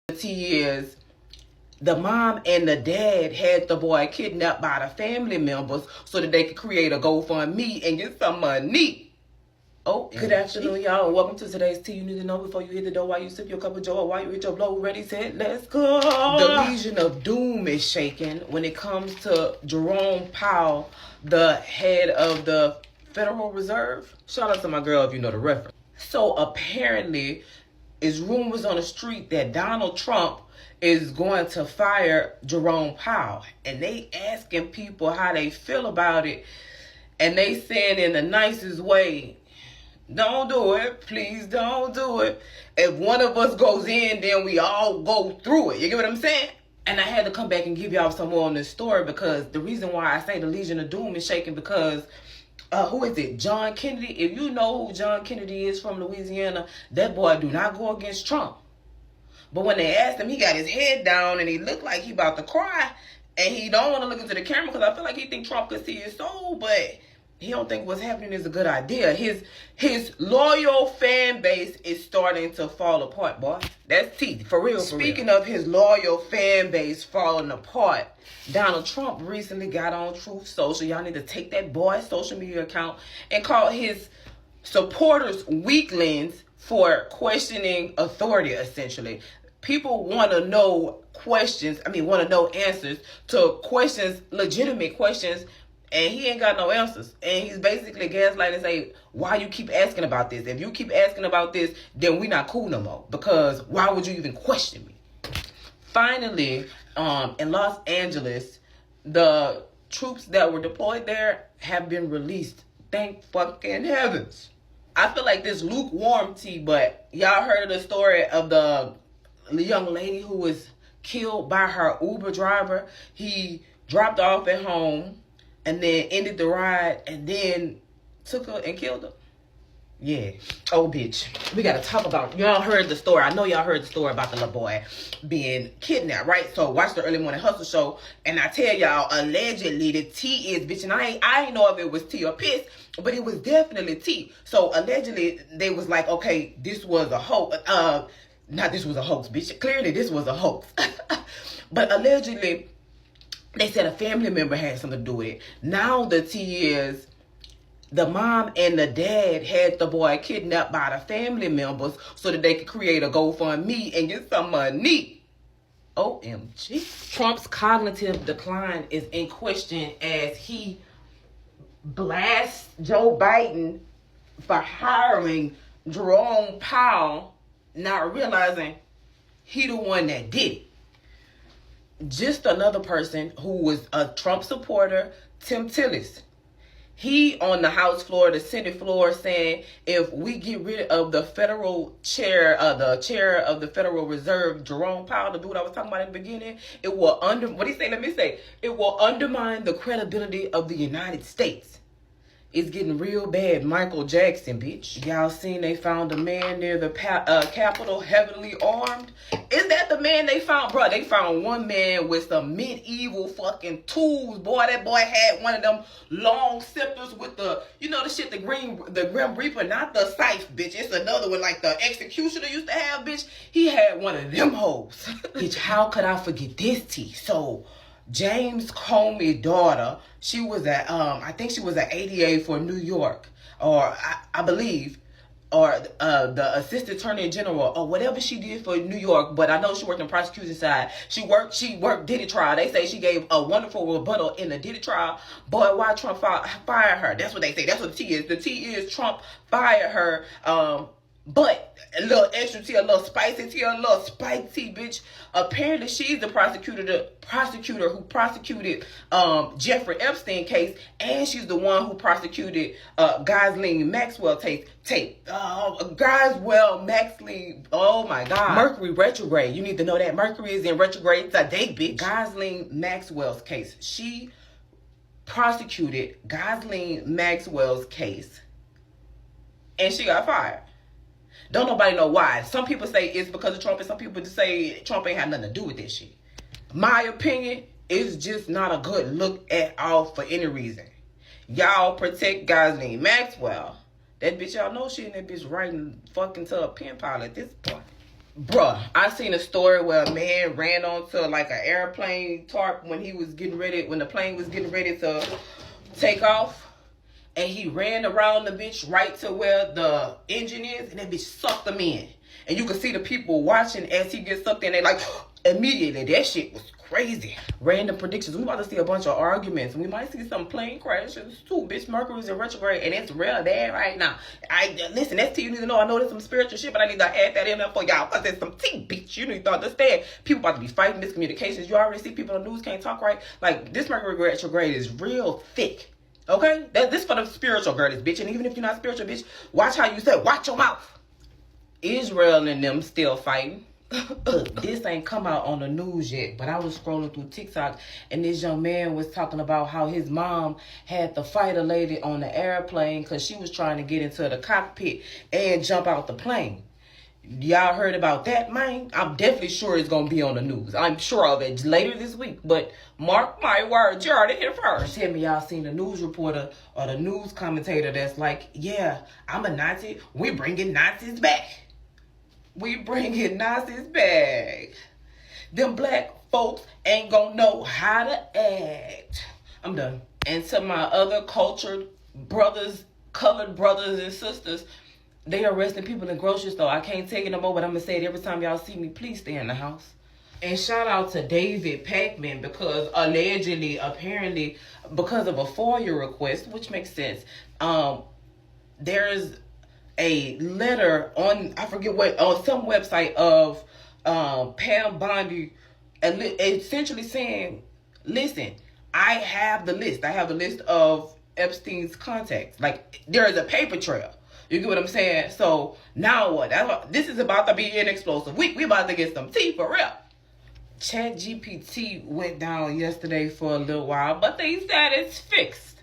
The tea is the mom and the dad had the boy kidnapped by the family members so that they could create a GoFundMe and get some money. Oh, good afternoon, y'all, and welcome to today's tea. You need to know before you hit the door, while you sip your cup of joe, or while you hit your blow. Ready, set, let's go. The Legion of Doom is shaking when it comes to Jerome Powell, the head of the Federal Reserve. Shout out to my girl if you know the reference. So apparently, it's rumors on the street that Donald Trump is going to fire Jerome Powell, and they asking people how they feel about it, and they saying in the nicest way, don't do it. Please don't do it. If one of us goes in, then we all go through it. You get what I'm saying? And I had to come back and give y'all some more on this story, because the reason why I say the Legion of Doom is shaking, because who is it? John Kennedy. If you know who John Kennedy is from Louisiana, that boy do not go against Trump. But when they asked him, he got his head down and he looked like he about to cry, and he don't want to look into the camera because I feel like he think Trump could see his soul, but he don't think what's happening is a good idea. His loyal fan base is starting to fall apart, boy. That's tea, for real. Speaking of his loyal fan base falling apart, Donald Trump recently got on Truth Social. Y'all need to take that boy's social media account and call his supporters weaklings for questioning authority, essentially. People want to know want to know answers to questions, legitimate questions, and he ain't got no answers. And he's basically gaslighting and say, why you keep asking about this? If you keep asking about this, then we not cool no more. Because why would you even question me? Finally, in Los Angeles, the troops that were deployed there have been released. Thank fucking heavens. I feel like this lukewarm tea, but y'all heard of the story of the young lady who was killed by her Uber driver. He dropped her off at home and then ended the ride and then took her and killed her. Yeah. Oh, bitch. We got to talk about, y'all heard the story. I know y'all heard the story about the little boy being kidnapped, right? So watch the Early Morning Hustle show, and I tell y'all, allegedly, the tea is, bitch, and I ain't know if it was tea or piss, but it was definitely tea. So allegedly, they was like, okay, this was a hoax. Not this was a hoax, bitch. Clearly, this was a hoax. But allegedly, they said a family member had something to do with it. Now the tea is the mom and the dad had the boy kidnapped by the family members so that they could create a GoFundMe and get some money. OMG. Trump's cognitive decline is in question as he blasts Joe Biden for hiring Jerome Powell, not realizing he the one that did it. Just another person who was a Trump supporter, Tim Tillis. He on the House floor, the Senate floor, saying if we get rid of the federal chair, the chair of the Federal Reserve, Jerome Powell, the dude I was talking about in the beginning, it will it will undermine the credibility of the United States. It's getting real bad. Michael Jackson, bitch. Y'all seen they found a man near the Capitol heavily armed? Is that the man they found? Bro, they found one man with some medieval fucking tools. Boy, that boy had one of them long scepters with the, you know the shit, the Grim Reaper, not the scythe, bitch. It's another one like the executioner used to have, bitch. He had one of them hoes. Bitch, how could I forget this tea? So, James Comey's daughter, she was at, I think she was at ADA for New York, or I believe, or the assistant attorney general, or whatever she did for New York, but I know she worked in prosecution side. She worked Diddy trial. They say she gave a wonderful rebuttal in the Diddy trial. Boy, why Trump fired her? That's what they say. That's what the tea is. The tea is Trump fired her, but a little extra tea, a little spicy tea, a little spiked tea, bitch. Apparently, she's the prosecutor who prosecuted Jeffrey Epstein case, and she's the one who prosecuted Ghislaine Maxwell tape. Maxley, oh my God. Mercury retrograde. You need to know that Mercury is in retrograde today, bitch. Ghislaine Maxwell's case. She prosecuted Ghislaine Maxwell's case, and she got fired. Don't nobody know why. Some people say it's because of Trump, and some people just say Trump ain't had nothing to do with this shit. My opinion is just not a good look at all for any reason. Y'all protect Ghislaine Maxwell. That bitch, y'all know she and that bitch writing fucking to a pen pal at this point. Bruh, I seen a story where a man ran onto like an airplane tarp when the plane was getting ready to take off. And he ran around the bitch right to where the engine is, and that bitch sucked him in. And you can see the people watching as he gets sucked in. They like, immediately, that shit was crazy. Random predictions. We about to see a bunch of arguments. We might see some plane crashes too. Bitch, Mercury's in retrograde, and it's real bad right now. Listen, that's tea you need to know. I know there's some spiritual shit, but I need to add that in there for y'all, because there's some tea, bitch. You need to understand. People about to be fighting miscommunications. You already see people on the news can't talk right. Like, this Mercury retrograde is real thick. Okay? This for the spiritual girlies, bitch. And even if you're not spiritual, bitch, watch how you say, watch your mouth. Israel and them still fighting. This ain't come out on the news yet, but I was scrolling through TikTok, and this young man was talking about how his mom had to fight a lady on the airplane because she was trying to get into the cockpit and jump out the plane. Y'all heard about that, man? I'm definitely sure it's going to be on the news. I'm sure of it later this week, but mark my words, you heard it here first. Tell me y'all seen the news reporter or the news commentator that's like, yeah, I'm a Nazi. We bringing Nazis back. We bringing Nazis back. Them black folks ain't gonna know how to act. I'm done. And to my other cultured brothers, colored brothers and sisters, they arresting people in the grocery store. I can't take it no more, but I'm gonna say it every time y'all see me. Please stay in the house. And shout out to David Pacman, because apparently, because of a FOIA request, which makes sense, there's a letter on, I forget what, on some website of Pam Bondi, essentially saying, listen, I have the list. I have the list of Epstein's contacts. Like, there is a paper trail. You get what I'm saying? So, now what? This is about to be an explosive week. We about to get some tea for real. ChatGPT went down yesterday for a little while, but they said it's fixed.